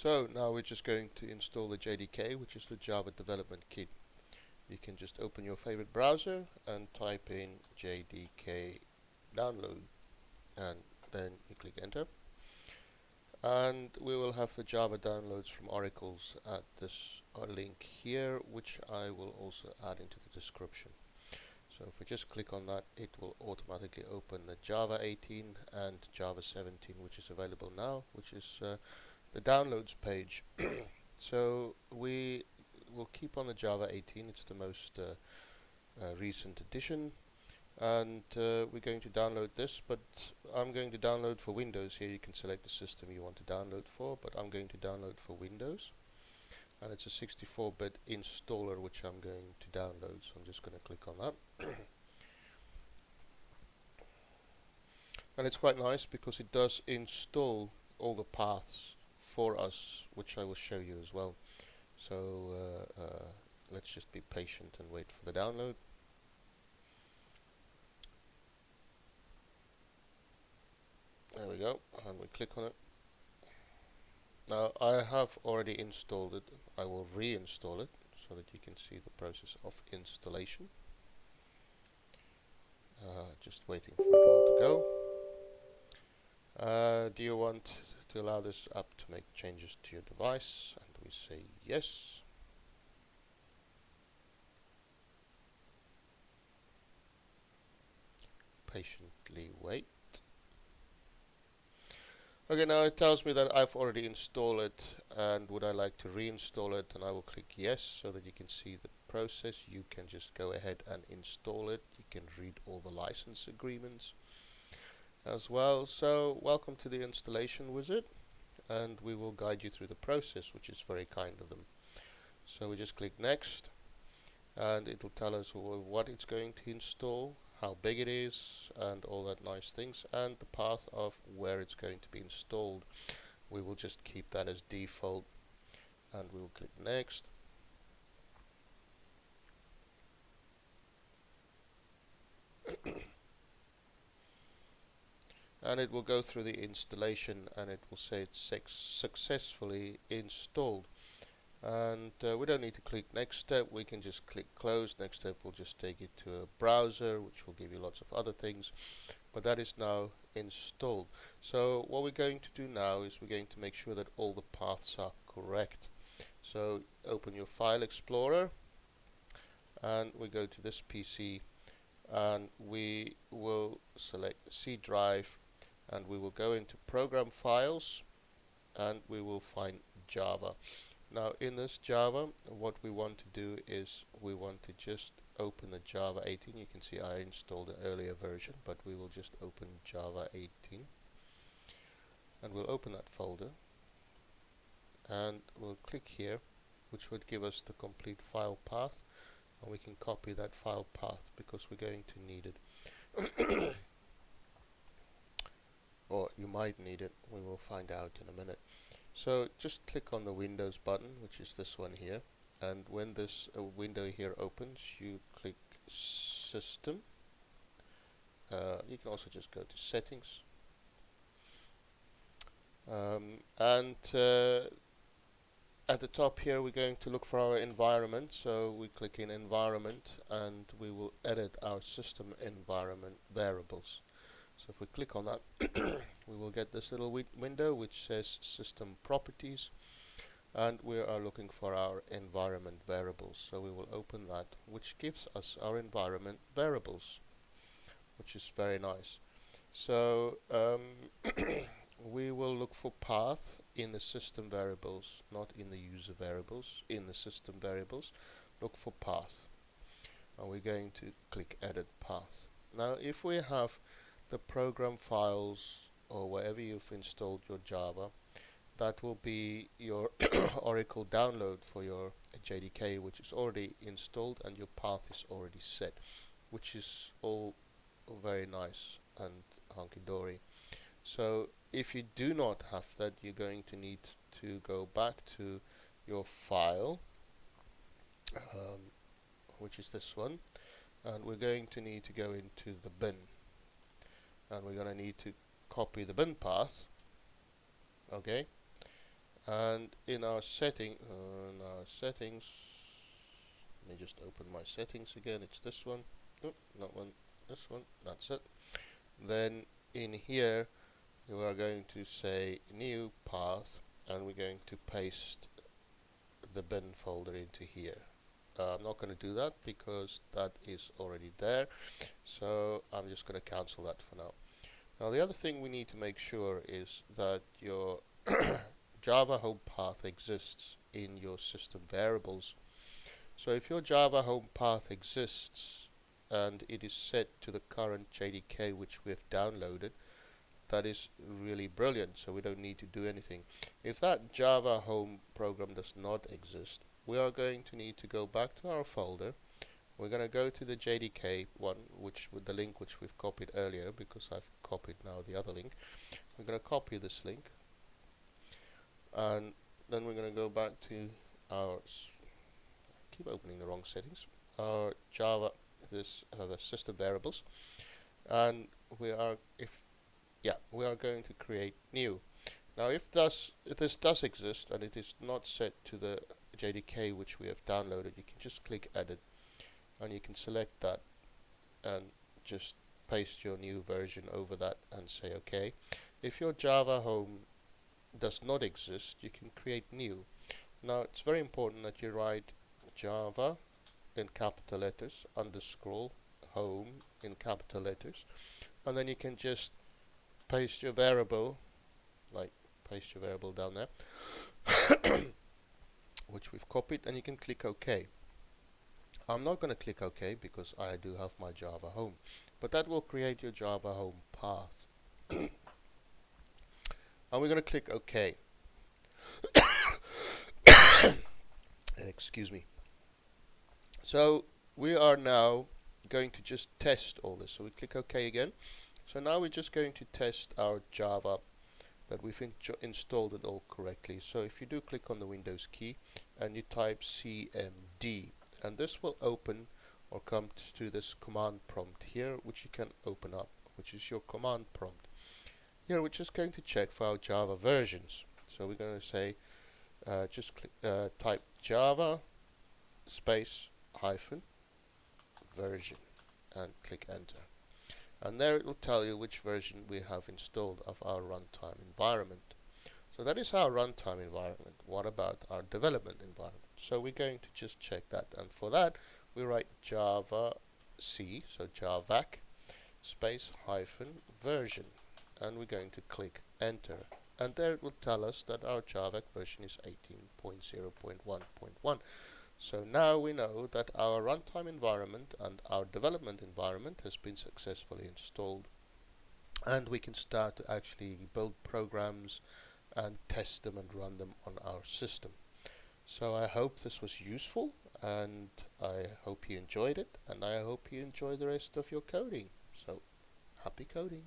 So now we're just going to install the JDK, which is the Java Development Kit. You can just open your favorite browser and type in JDK download, and then you click enter. And we will have the Java downloads from Oracles at this link here, which I will also add into the description. So if we just click on that, it will automatically open the Java 18 and Java 17, which is available now, which is the downloads page. So we will keep on the Java 18. It's the most recent edition, and we're going to download this, but I'm going to download for Windows. Here you can select the system you want to download for, but I'm going to download for Windows, and it's a 64-bit installer which I'm going to download, so I'm just going to click on that. And it's quite nice because it does install all the paths for us, which I will show you as well. So let's just be patient and wait for the download. There we go, and we click on it. Now I have already installed it. I will reinstall it so that you can see the process of installation. Just waiting for it all to go. Do you want to allow this app to make changes to your device? And we say yes. Patiently wait. Okay, now it tells me that I've already installed it, and would I like to reinstall it, and I will click yes so that you can see the process. You can just go ahead and install it. You can read all the license agreements as well. So welcome to the installation wizard, and we will guide you through the process, which is very kind of them. So we just click next, and it will tell us what it's going to install, how big it is, and all that nice things, and the path of where it's going to be installed. We will just keep that as default, and we will click next. And it will go through the installation, and it will say it's successfully installed. And we don't need to click next step, we can just click close. Next step will just take it to a browser, which will give you lots of other things, but that is now installed. So what we're going to do now is we're going to make sure that all the paths are correct. So open your file explorer, and we go to this PC, and we will select the C drive, and we will go into program files, and we will find Java. Now in this Java, what we want to do is we want to just open the Java 18. You can see I installed an earlier version, but we will just open Java 18, and we'll open that folder, and we'll click here, which would give us the complete file path, and we can copy that file path because we're going to need it. Or you might need it, we will find out in a minute. So just click on the Windows button, which is this one here, and when this window here opens, you click System. You can also just go to Settings, and at the top here we're going to look for our environment, so we click in Environment, and we will edit our system environment variables. So if we click on that, we will get this little window which says System Properties, and we are looking for our environment variables. So we will open that, which gives us our environment variables, which is very nice. So we will look for path in the system variables, not in the user variables. In the system variables, look for path, and we're going to click Edit Path. Now if we have the program files, or wherever you've installed your Java, that will be your Oracle download for your JDK, which is already installed, and your path is already set, which is all very nice and hunky-dory. So if you do not have that, you're going to need to go back to your file, which is this one, and we're going to need to go into the bin, and we're going to need to copy the bin path, okay, And in our settings, let me just open my settings again. It's this one. Oh, not one. This one. That's it. Then in here, we are going to say new path, and we're going to paste the bin folder into here. I'm not going to do that because that is already there, so I'm just going to cancel that for now. Now the other thing we need to make sure is that your Java home path exists in your system variables. So if your Java home path exists and it is set to the current JDK which we've downloaded, that is really brilliant, so we don't need to do anything. If that Java home program does not exist, we are going to need to go back to our folder. We're going to go to the JDK one, which with the link which we've copied earlier, because I've copied now the other link. We're going to copy this link, and then we're going to go back to our keep opening the wrong settings, our Java the system variables, and we are going to create new. Now if this does exist and it is not set to the JDK which we have downloaded, you can just click edit and you can select that and just paste your new version over that and say OK. If your Java home does not exist, you can create new. Now it's very important that you write Java in capital letters underscore home in capital letters, and then you can just paste your variable, like paste your variable down there which we've copied, and you can click OK. I'm not going to click OK because I do have my Java home, but that will create your Java home path. And we're going to click OK. Excuse me. So we are now going to just test all this. So we click OK again. So now we're just going to test our Java that we've installed it all correctly. So if you do click on the Windows key and you type cmd, and this will open or come to this command prompt here, which you can open up, which is your command prompt. Here we're just going to check for our Java versions. So we're going to say type Java space hyphen version and click enter. And there it will tell you which version we have installed of our runtime environment. So that is our runtime environment. What about our development environment? So we're going to just check that, and for that we write Java C, so javac space hyphen version, and we're going to click enter, and there it will tell us that our javac version is 18.0.1.1. So now we know that our runtime environment and our development environment has been successfully installed, and we can start to actually build programs and test them and run them on our system. So I hope this was useful, and I hope you enjoyed it, and I hope you enjoy the rest of your coding. So happy coding.